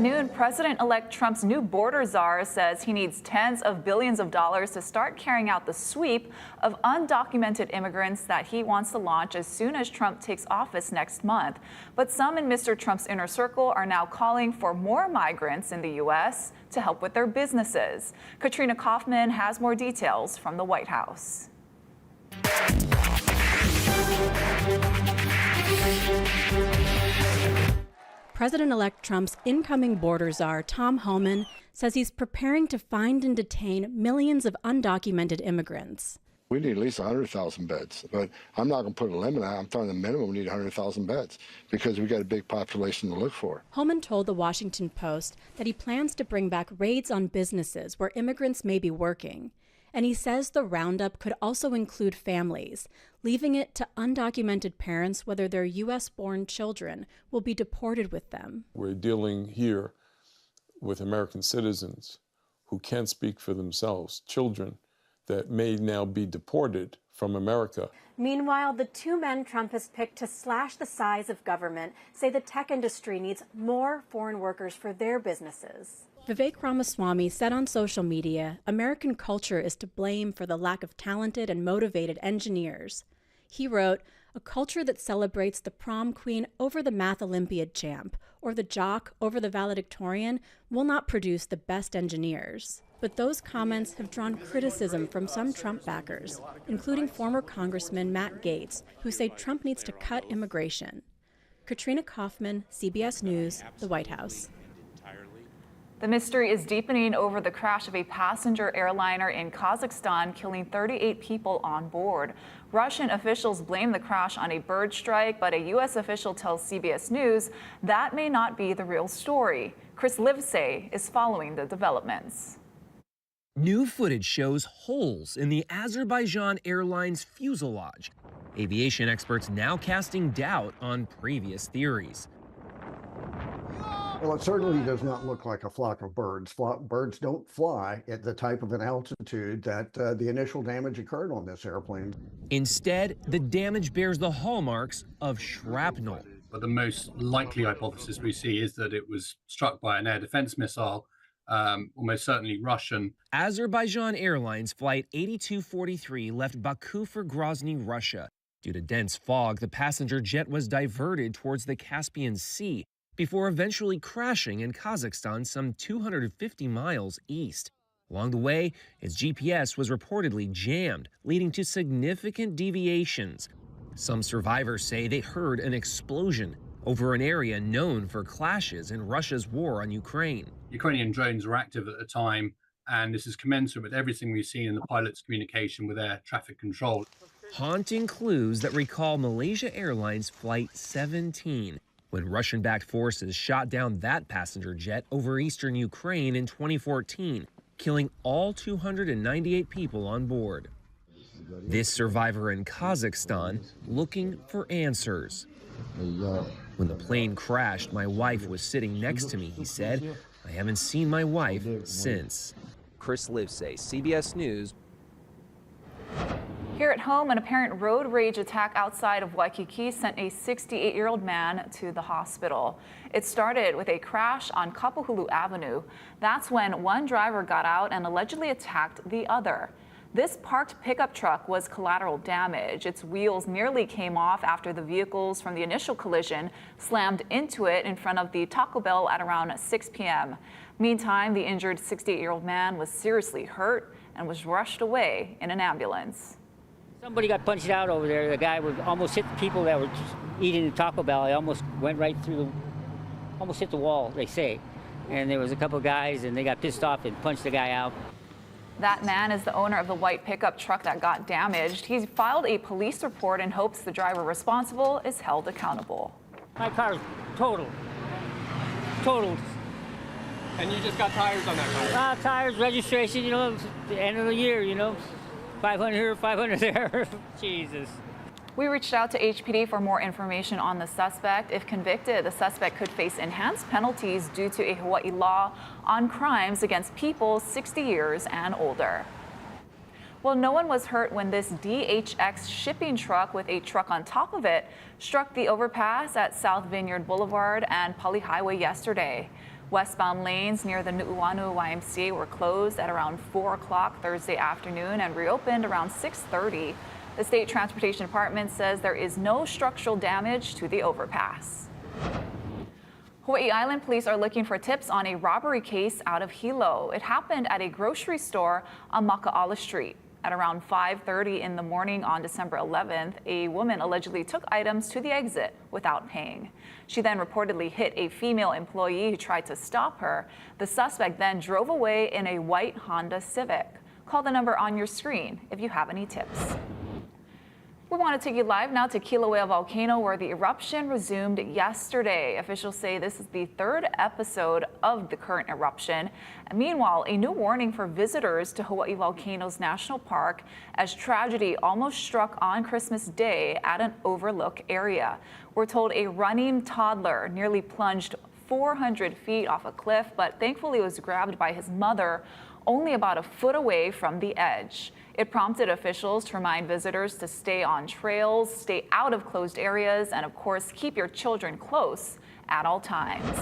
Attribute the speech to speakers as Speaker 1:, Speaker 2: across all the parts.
Speaker 1: noon, President-elect Trump's new border czar says he needs tens of billions of dollars to start carrying out the sweep of undocumented immigrants that he wants to launch as soon as Trump takes office next month. But some in Mr. Trump's inner circle are now calling for more migrants in the U.S. to help with their businesses. Katrina Kaufman has more details from the White House.
Speaker 2: President-elect Trump's incoming border czar, Tom Homan, says he's preparing to find and detain millions of undocumented immigrants.
Speaker 3: We need at least 100,000 beds, but I'm not going to put a limit on it. I'm telling the minimum we need 100,000 beds because we got a big population to look for.
Speaker 2: Homan told the Washington Post that he plans to bring back raids on businesses where immigrants may be working. And he says the roundup could also include families, leaving it to undocumented parents whether their U.S.-born children will be deported with them.
Speaker 4: We're dealing here with American citizens who can't speak for themselves, children that may now be deported from America.
Speaker 2: Meanwhile, the two men Trump has picked to slash the size of government say the tech industry needs more foreign workers for their businesses. Vivek Ramaswamy said on social media, American culture is to blame for the lack of talented and motivated engineers. He wrote, a culture that celebrates the prom queen over the math Olympiad champ or the jock over the valedictorian will not produce the best engineers. But those comments have drawn criticism from some Trump backers, including former Congressman Matt Gaetz, who say Trump needs to cut immigration. Katrina Kaufman, CBS News, the White House.
Speaker 1: The mystery is deepening over the crash of a passenger airliner in Kazakhstan, killing 38 people on board. Russian officials blame the crash on a bird strike, but a U.S. official tells CBS News that may not be the real story. Chris Livesay is following the developments.
Speaker 5: New footage shows holes in the Azerbaijan Airlines fuselage. Aviation experts now casting doubt on previous theories.
Speaker 6: Well, it certainly does not look like a flock of birds. Birds don't fly at the type of an altitude that the initial damage occurred on this airplane.
Speaker 5: Instead, the damage bears the hallmarks of shrapnel.
Speaker 7: But the most likely hypothesis we see is that it was struck by an air defense missile, almost certainly Russian.
Speaker 5: Azerbaijan Airlines Flight 8243 left Baku for Grozny, Russia. Due to dense fog, the passenger jet was diverted towards the Caspian Sea, before eventually crashing in Kazakhstan some 250 miles east. Along the way, its GPS was reportedly jammed, leading to significant deviations. Some survivors say they heard an explosion over an area known for clashes in Russia's war on Ukraine.
Speaker 7: Ukrainian drones were active at the time, and this is commensurate with everything we've seen in the pilot's communication with air traffic control.
Speaker 5: Haunting clues that recall Malaysia Airlines Flight 17, when Russian-backed forces shot down that passenger jet over eastern Ukraine in 2014, killing all 298 people on board. This survivor in Kazakhstan looking for answers. When the plane crashed, my wife was sitting next to me, he said. I haven't seen my wife since. Chris Livesay, CBS News.
Speaker 1: Here at home, an apparent road rage attack outside of Waikiki sent a 68-year-old man to the hospital. It started with a crash on Kapahulu Avenue. That's when one driver got out and allegedly attacked the other. This parked pickup truck was collateral damage. Its wheels nearly came off after the vehicles from the initial collision slammed into it in front of the Taco Bell at around 6 p.m. Meantime, the injured 68-year-old man was seriously hurt and was rushed away in an ambulance.
Speaker 8: Somebody got punched out over there. The guy would almost hit the people that were just eating the Taco Bell. He almost went right through, almost hit the wall, they say. And there was a couple of guys, and they got pissed off and punched the guy out.
Speaker 1: That man is the owner of the white pickup truck that got damaged. He's filed a police report in hopes the driver responsible is held accountable.
Speaker 8: My car's totaled. Totaled.
Speaker 9: And you just got tires on that car?
Speaker 8: Tires, registration, you know, the end of the year, you know. 500 here, 500 there. Jesus.
Speaker 1: We reached out to HPD for more information on the suspect. If convicted, the suspect could face enhanced penalties due to a Hawaii law on crimes against people 60 years and older. Well, no one was hurt when this DHX shipping truck with a truck on top of it struck the overpass at South Vineyard Boulevard and Pali Highway yesterday. Westbound lanes near the Nu'uanu YMCA were closed at around 4 o'clock Thursday afternoon and reopened around 6:30. The State Transportation Department says there is no structural damage to the overpass. Hawaii Island police are looking for tips on a robbery case out of Hilo. It happened at a grocery store on Maka'ala Street. At around 5:30 in the morning on December 11th, a woman allegedly took items to the exit without paying. She then reportedly hit a female employee who tried to stop her. The suspect then drove away in a white Honda Civic. Call the number on your screen if you have any tips. We want to take you live now to Kilauea Volcano, where the eruption resumed yesterday. Officials say this is the third episode of the current eruption. And meanwhile, a new warning for visitors to Hawaii Volcanoes National Park as tragedy almost struck on Christmas Day at an overlook area. We're told a running toddler nearly plunged 400 feet off a cliff, but thankfully was grabbed by his mother only about a foot away from the edge. It prompted officials to remind visitors to stay on trails, stay out of closed areas, and of course, keep your children close at all times.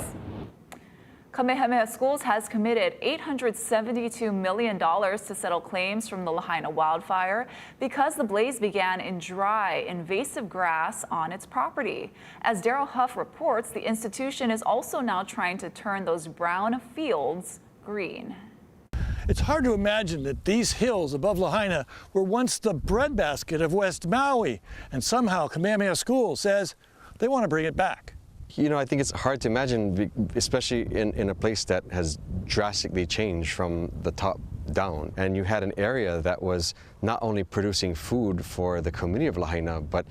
Speaker 1: Kamehameha Schools has committed $872 million to settle claims from the Lahaina wildfire because the blaze began in dry, invasive grass on its property. As Daryl Huff reports, the institution is also now trying to turn those brown fields green.
Speaker 10: It's hard to imagine that these hills above Lahaina were once the breadbasket of West Maui, and somehow Kamehameha School says they want to bring it back.
Speaker 11: You know, I think it's hard to imagine, especially in a place that has drastically changed from the top down. And you had an area that was not only producing food for the community of Lahaina, but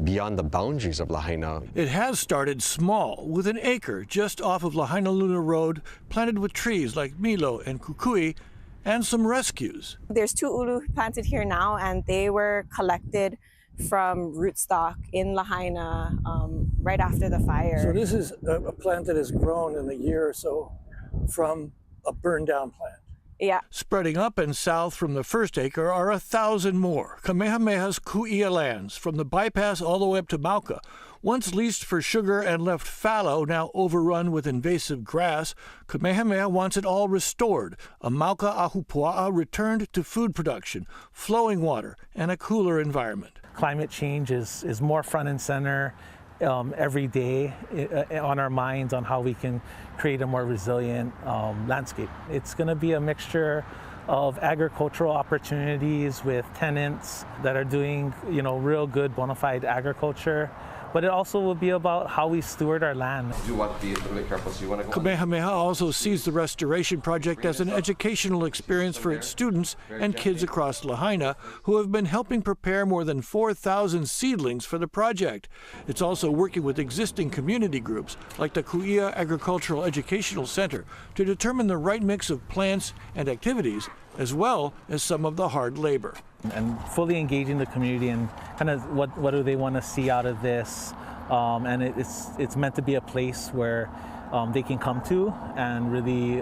Speaker 11: beyond the boundaries of Lahaina.
Speaker 10: It has started small, with an acre just off of Lahaina Luna Road, planted with trees like Milo and Kukui, and some rescues.
Speaker 12: There's 2 ulu planted here now, and they were collected from rootstock in Lahaina right after the fire.
Speaker 10: So this is a plant that has grown in a year or so from a burned down plant.
Speaker 12: Yeah.
Speaker 10: Spreading up and south from the first acre are 1,000 more. Kamehameha's Ku'ia lands, from the bypass all the way up to Mauka. Once leased for sugar and left fallow, now overrun with invasive grass, Kamehameha wants it all restored. A Mauka Ahupua'a returned to food production, flowing water, and a cooler environment.
Speaker 13: Climate change is more front and center every day on our minds on how we can create a more resilient landscape. It's going to be a mixture of agricultural opportunities with tenants that are doing, real good bona fide agriculture, but it also will be about how we steward our land.
Speaker 11: You want to be a little bit careful, so you want to go.
Speaker 10: Kamehameha also sees the restoration project as an educational experience for its students and kids across Lahaina, who have been helping prepare more than 4,000 seedlings for the project. It's also working with existing community groups, like the Ku'ia Agricultural Educational Center, to determine the right mix of plants and activities, as well as some of the hard labor.
Speaker 13: And fully engaging the community and kind of what do they want to see out of this. And it's meant to be a place where they can come to and really,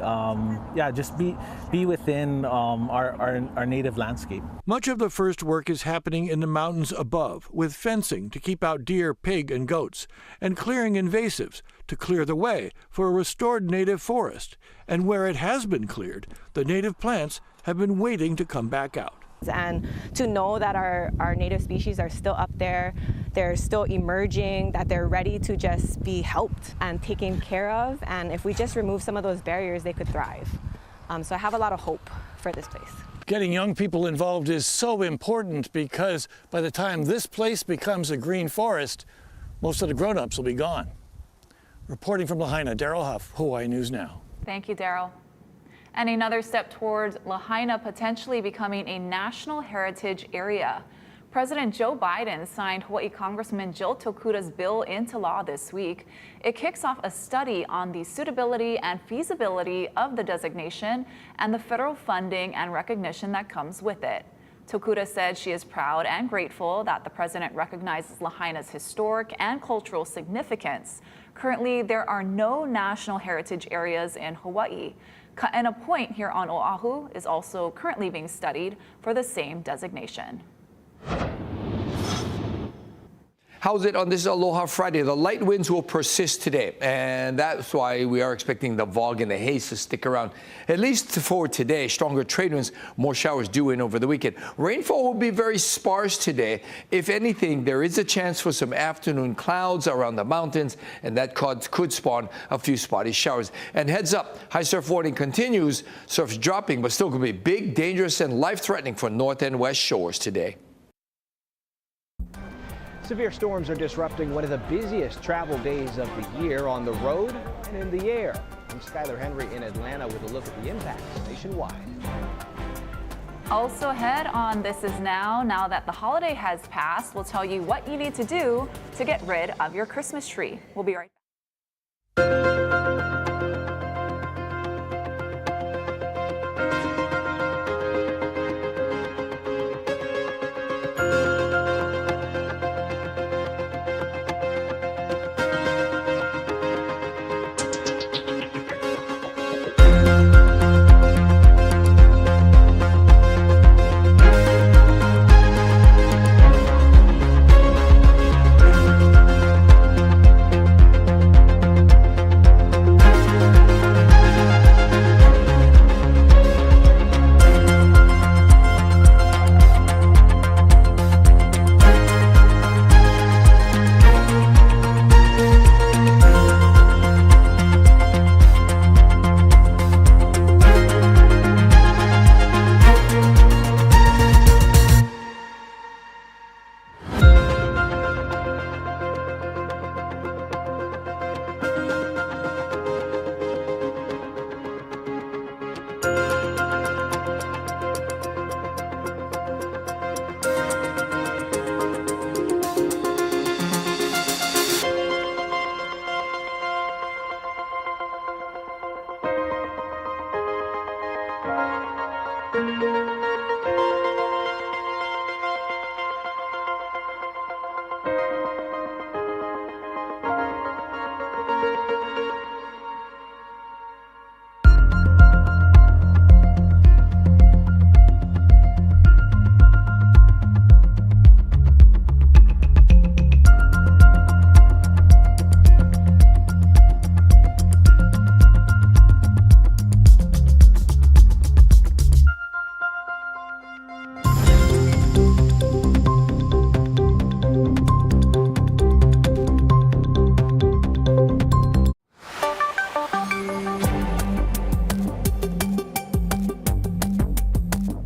Speaker 13: just be within our native landscape.
Speaker 10: Much of the first work is happening in the mountains above, with fencing to keep out deer, pig, and goats, and clearing invasives to clear the way for a restored native forest. And where it has been cleared, the native plants have been waiting to come back out.
Speaker 12: And to know that our native species are still up there, they're still emerging, that they're ready to just be helped and taken care of. And if we just remove some of those barriers, they could thrive. So I have a lot of hope for this place.
Speaker 10: Getting young people involved is so important because by the time this place becomes a green forest, most of the grown-ups will be gone. Reporting from Lahaina, Daryl Huff, Hawaii News Now.
Speaker 1: Thank you, Daryl. And another step towards Lahaina potentially becoming a national heritage area. President Joe Biden signed Hawaii Congressman Jill Tokuta's bill into law this week. It kicks off a study on the suitability and feasibility of the designation and the federal funding and recognition that comes with it. Tokuta said she is proud and grateful that the president recognizes Lahaina's historic and cultural significance. Currently, there are no national heritage areas in Hawaii. Ka'ena Point here on Oahu is also currently being studied for the same designation.
Speaker 14: How's it on this Aloha Friday? The light winds will persist today, and that's why we are expecting the fog and the haze to stick around, at least for today. Stronger trade winds, more showers due in over the weekend. Rainfall will be very sparse today. If anything, there is a chance for some afternoon clouds around the mountains, and that could spawn a few spotty showers. And heads up, high surf warning continues. Surf's dropping, but still could be big, dangerous, and life-threatening for north and west shores today.
Speaker 15: Severe storms are disrupting one of the busiest travel days of the year on the road and in the air. I'm Skylar Henry in Atlanta with a look at the impacts nationwide.
Speaker 1: Also ahead on This Is now that the holiday has passed, we'll tell you what you need to do to get rid of your Christmas tree. We'll be right back.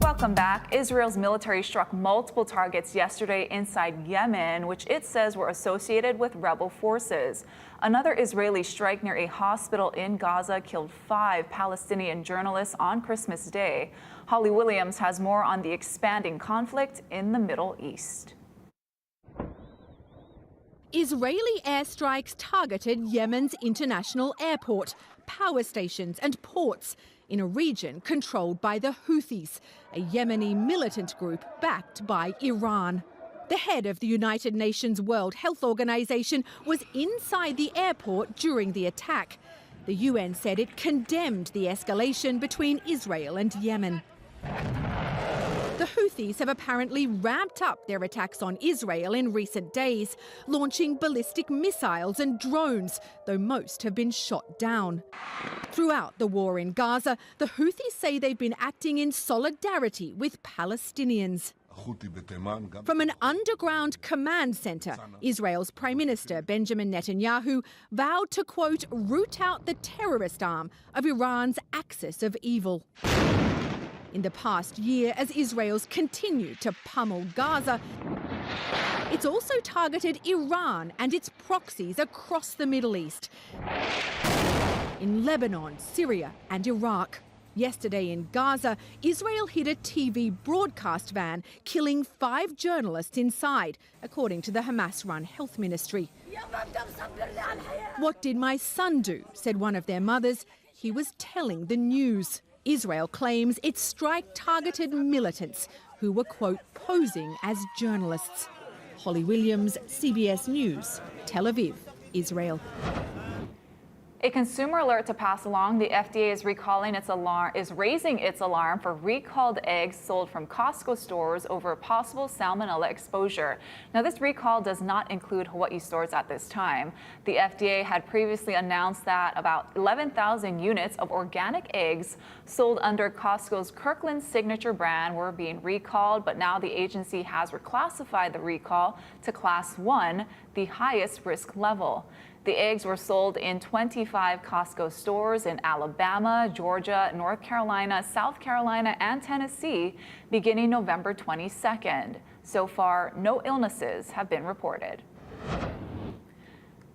Speaker 1: Welcome back. Israel's military struck multiple targets yesterday inside Yemen, which it says were associated with rebel forces. Another Israeli strike near a hospital in Gaza killed 5 Palestinian journalists on Christmas Day. Holly Williams has more on the expanding conflict in the Middle East.
Speaker 16: Israeli airstrikes targeted Yemen's international airport, power stations and ports in a region controlled by the Houthis, a Yemeni militant group backed by Iran. The head of the United Nations World Health Organization was inside the airport during the attack. The UN said it condemned the escalation between Israel and Yemen. The Houthis have apparently ramped up their attacks on Israel in recent days, launching ballistic missiles and drones, though most have been shot down. Throughout the war in Gaza, the Houthis say they've been acting in solidarity with Palestinians. From an underground command center, Israel's Prime Minister Benjamin Netanyahu vowed to, quote, root out the terrorist arm of Iran's axis of evil. In the past year, as Israel's continued to pummel Gaza, it's also targeted Iran and its proxies across the Middle East, in Lebanon, Syria and Iraq. Yesterday in Gaza, Israel hit a TV broadcast van, killing 5 journalists inside, according to the Hamas-run health ministry. "What did my son do?" said one of their mothers. He was telling the news. Israel claims its strike targeted militants who were, quote, posing as journalists. Holly Williams, CBS News, Tel Aviv, Israel.
Speaker 1: A consumer alert to pass along. The FDA is raising its alarm for recalled eggs sold from Costco stores over possible salmonella exposure. Now, this recall does not include Hawaii stores at this time. The FDA had previously announced that about 11,000 units of organic eggs sold under Costco's Kirkland Signature brand were being recalled, but now the agency has reclassified the recall to Class 1, the highest risk level. The eggs were sold in 25 Costco stores in Alabama, Georgia, North Carolina, South Carolina, and Tennessee beginning November 22nd. So far, no illnesses have been reported.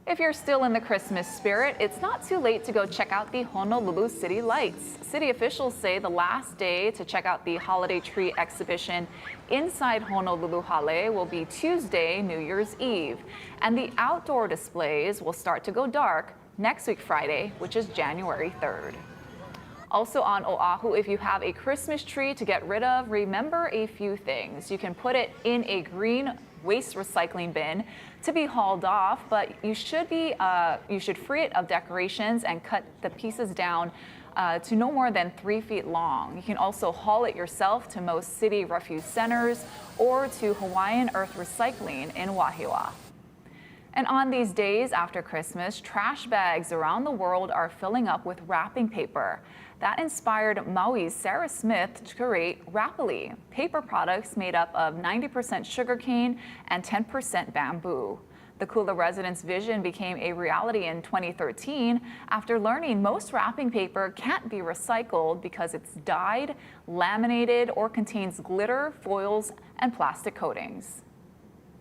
Speaker 1: If you're still in the Christmas spirit, it's not too late to go check out the Honolulu City Lights. City officials say the last day to check out the holiday tree exhibition inside Honolulu Hale will be Tuesday, New Year's Eve. And the outdoor displays will start to go dark next week Friday, which is January 3rd. Also on Oahu, if you have a Christmas tree to get rid of, remember a few things. You can put it in a green waste recycling bin to be hauled off, but you should free it of decorations and cut the pieces down to no more than 3 feet long. You can also haul it yourself to most city refuse centers or to Hawaiian Earth Recycling in Wahiawa. And on these days after Christmas, trash bags around the world are filling up with wrapping paper. That inspired Maui's Sarah Smith to create Rapidly, paper products made up of 90% sugarcane and 10% bamboo. The Kula residents' vision became a reality in 2013 after learning most wrapping paper can't be recycled because it's dyed, laminated, or contains glitter, foils, and plastic coatings.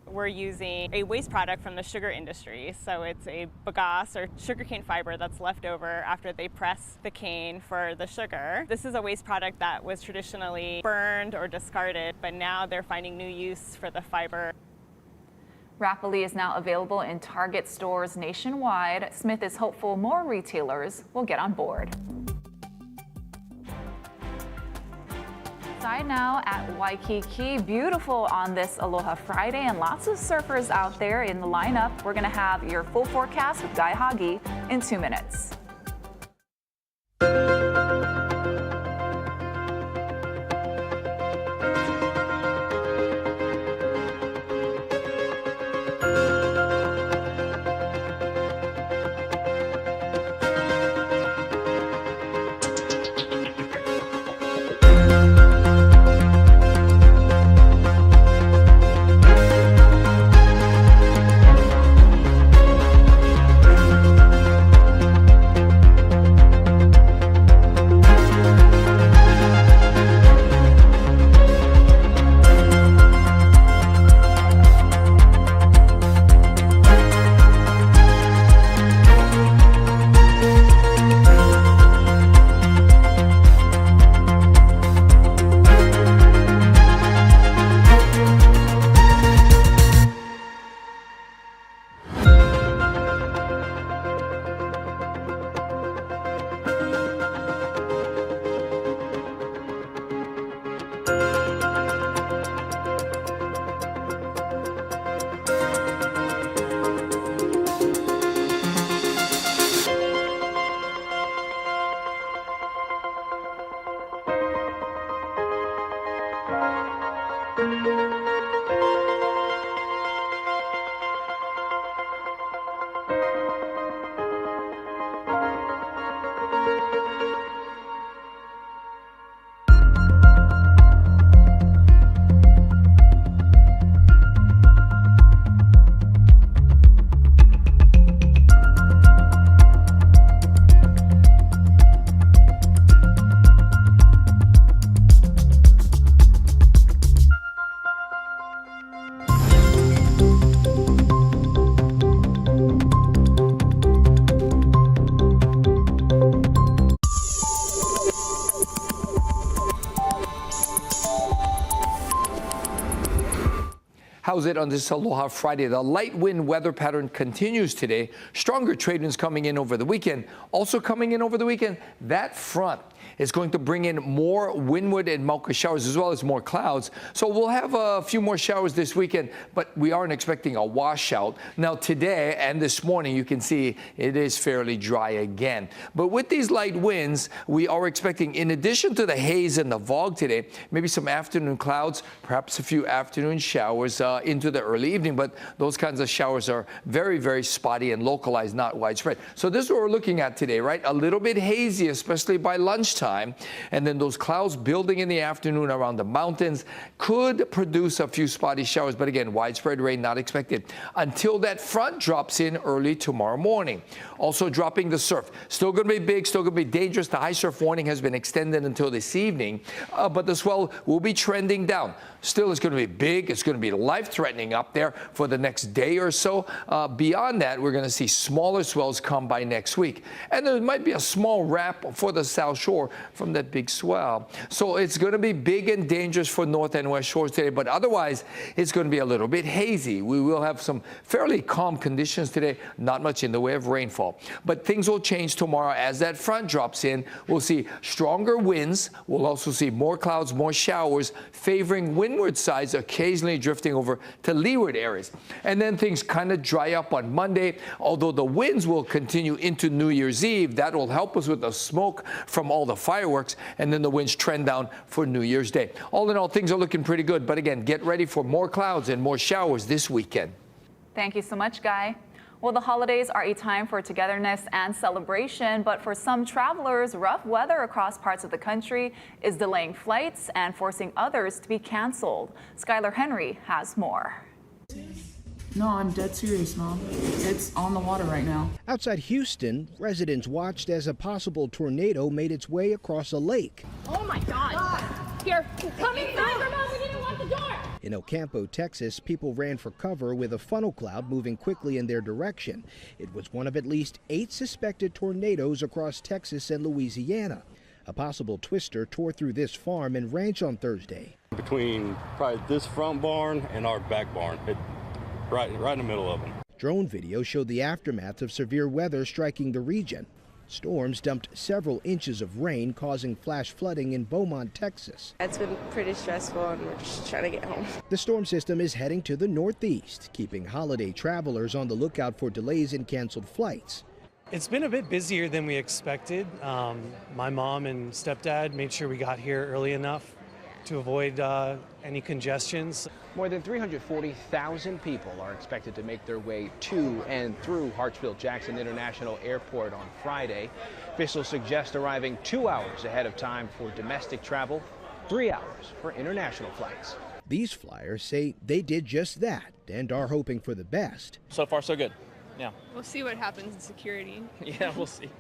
Speaker 17: We're using a waste product from the sugar industry. So it's a bagasse or sugarcane fiber that's left over after they press the cane for the sugar. This is a waste product that was traditionally burned or discarded, but now they're finding new use for the fiber.
Speaker 1: Rapidly is now available in Target stores nationwide. Smith is hopeful more retailers will get on board. Outside now at Waikiki, beautiful on this Aloha Friday, and lots of surfers out there in the lineup. We're going to have your full forecast with Guy Hagi in 2 minutes.
Speaker 14: How's it on this Aloha Friday? The light wind weather pattern continues today. Stronger trade winds coming in over the weekend. Also coming in over the weekend, that front. It's going to bring in more windward and Mauka showers as well as more clouds. So we'll have a few more showers this weekend, but we aren't expecting a washout. Now today and this morning, you can see it is fairly dry again. But with these light winds, we are expecting, in addition to the haze and the fog today, maybe some afternoon clouds, perhaps a few afternoon showers into the early evening. But those kinds of showers are very, very spotty and localized, not widespread. So this is what we're looking at today, right? A little bit hazy, especially by lunchtime. And then those clouds building in the afternoon around the mountains could produce a few spotty showers. But again, widespread rain not expected until that front drops in early tomorrow morning. Also dropping the surf. Still going to be big, still going to be dangerous. The high surf warning has been extended until this evening, but the swell will be trending down. Still, it's going to be big. It's going to be life-threatening up there for the next day or so. Beyond that, we're going to see smaller swells come by next week. And there might be a small wrap for the South Shore from that big swell. So it's going to be big and dangerous for North and West Shores today, but otherwise, it's going to be a little bit hazy. We will have some fairly calm conditions today, not much in the way of rainfall. But things will change tomorrow as that front drops in. We'll see stronger winds. We'll also see more clouds, more showers, favoring windward sides, occasionally drifting over to leeward areas. And then things kind of dry up on Monday, although the winds will continue into New Year's Eve. That will help us with the smoke from all the fireworks, and then the winds trend down for New Year's Day. All in all, things are looking pretty good. But again, get ready for more clouds and more showers this weekend.
Speaker 1: Thank you so much, Guy. Well, the holidays are a time for togetherness and celebration, but for some travelers, rough weather across parts of the country is delaying flights and forcing others to be canceled. Skylar Henry has more.
Speaker 18: No, I'm dead serious, Mom. It's on the water right now.
Speaker 15: Outside Houston, residents watched as a possible tornado made its way across a lake.
Speaker 19: Oh my God! Here, come inside, Mom. We didn't lock the door.
Speaker 15: In El Campo, Texas, people ran for cover with a funnel cloud moving quickly in their direction. It was one of at least 8 suspected tornadoes across Texas and Louisiana. A possible twister tore through this farm and ranch on Thursday.
Speaker 20: Between probably this front barn and our back barn, right in the middle of them.
Speaker 15: Drone video showed the aftermath of severe weather striking the region. Storms dumped several inches of rain, causing flash flooding in Beaumont, Texas.
Speaker 12: It's been pretty stressful, and we're just trying to get home.
Speaker 15: The storm system is heading to the northeast, keeping holiday travelers on the lookout for delays in canceled flights.
Speaker 21: It's been a bit busier than we expected. My mom and stepdad made sure we got here early enough to avoid any congestions.
Speaker 15: More than 340,000 people are expected to make their way to and through Hartsfield-Jackson International Airport on Friday. Officials suggest arriving 2 hours ahead of time for domestic travel, 3 hours for international flights. These flyers say they did just that and are hoping for the best.
Speaker 9: So far, so good. Yeah.
Speaker 19: We'll see what happens in security.
Speaker 9: Yeah, we'll see.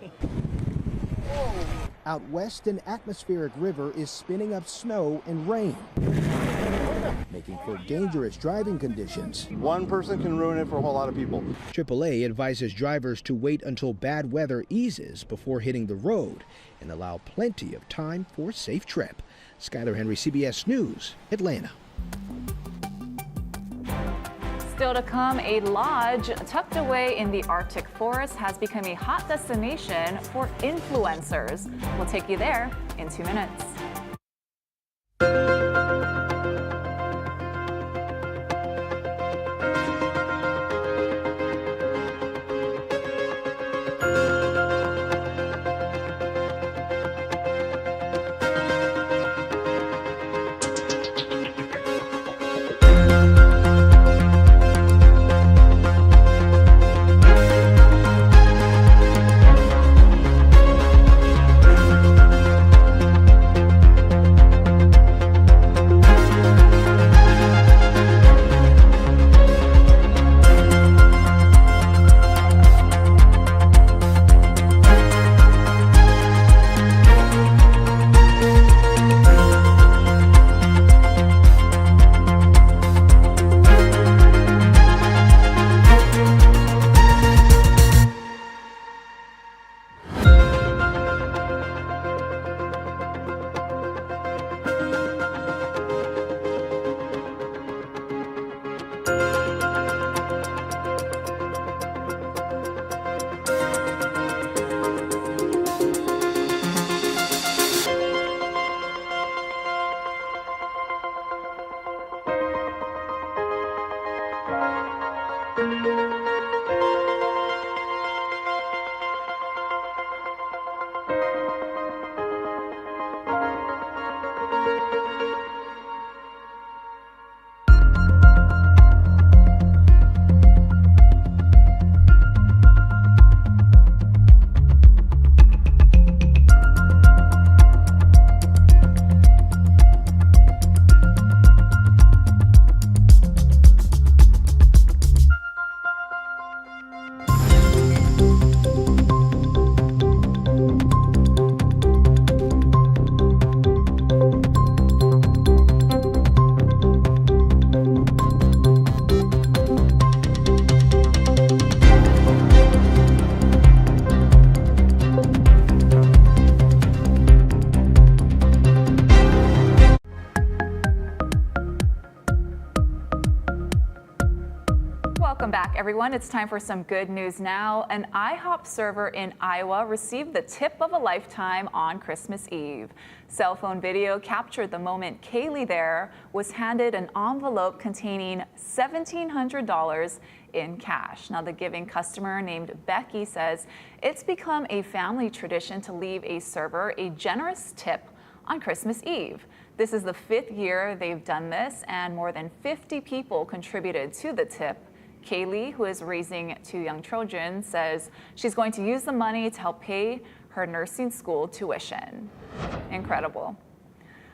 Speaker 15: Out west, an atmospheric river is spinning up snow and rain, making for dangerous driving conditions.
Speaker 22: One person can ruin it for a whole lot of people.
Speaker 15: AAA advises drivers to wait until bad weather eases before hitting the road and allow plenty of time for a safe trip. Skylar Henry, CBS News, Atlanta.
Speaker 1: Still to come, a lodge tucked away in the Arctic forest has become a hot destination for influencers. We'll take you there in 2 minutes. Welcome back, everyone. It's time for some good news now. An IHOP server in Iowa received the tip of a lifetime on Christmas Eve. Cell phone video captured the moment Kaylee there was handed an envelope containing $1,700 in cash. Now, the giving customer named Becky says it's become a family tradition to leave a server a generous tip on Christmas Eve. This is the 5th year they've done this, and more than 50 people contributed to the tip. Kaylee, who is raising 2 young children, says she's going to use the money to help pay her nursing school tuition. Incredible.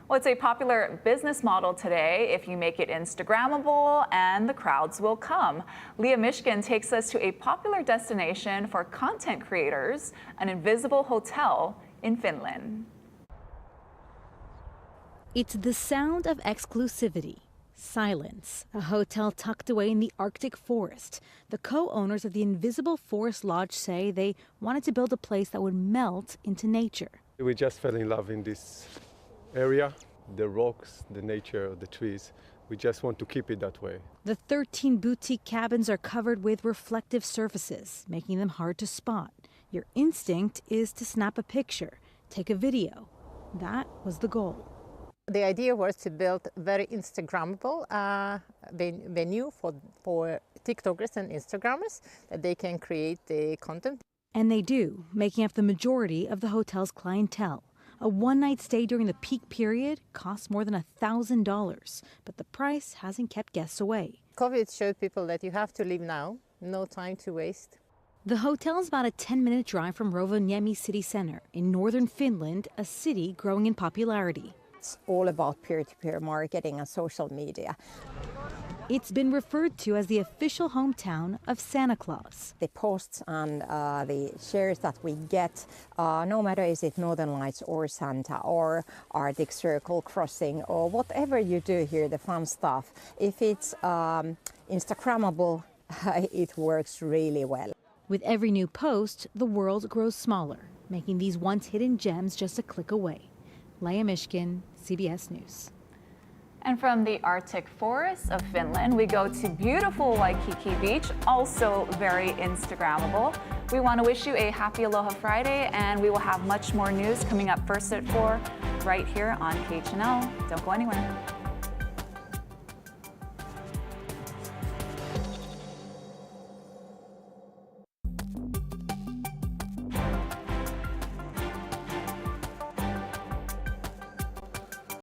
Speaker 1: Well, it's a popular business model today. If you make it Instagrammable, and the crowds will come. Leah Mishkin takes us to a popular destination for content creators, an invisible hotel in Finland.
Speaker 3: It's the sound of exclusivity. Silence, a hotel tucked away in the Arctic forest. The co-owners of the Invisible Forest Lodge say they wanted to build a place that would melt into nature.
Speaker 22: We just fell in love in this area, the rocks, the nature, the trees. We just want to keep it that way.
Speaker 3: The 13 boutique cabins are covered with reflective surfaces, making them hard to spot. Your instinct is to snap a picture, take a video. That was the goal.
Speaker 4: The idea was to build a very Instagrammable venue for TikTokers and Instagrammers, that they can create the content.
Speaker 3: And they do, making up the majority of the hotel's clientele. A one-night stay during the peak period costs more than $1,000, but the price hasn't kept guests away.
Speaker 4: COVID showed people that you have to leave now, no time to waste.
Speaker 3: The hotel is about a 10-minute drive from Rovaniemi city center in northern Finland, a city growing in popularity.
Speaker 23: It's all about peer-to-peer marketing and social media.
Speaker 3: It's been referred to as the official hometown of Santa Claus.
Speaker 23: The posts and the shares that we get, no matter is it Northern Lights or Santa or Arctic Circle crossing or whatever you do here, the fun stuff, if it's Instagrammable, it works really well.
Speaker 3: With every new post, the world grows smaller, making these once hidden gems just a click away. Leah Mishkin, CBS News.
Speaker 1: And from the Arctic forests of Finland, we go to beautiful Waikiki Beach, also very Instagrammable. We want to wish you a happy Aloha Friday, and we will have much more news coming up first at 4 right here on KHNL. Don't go anywhere.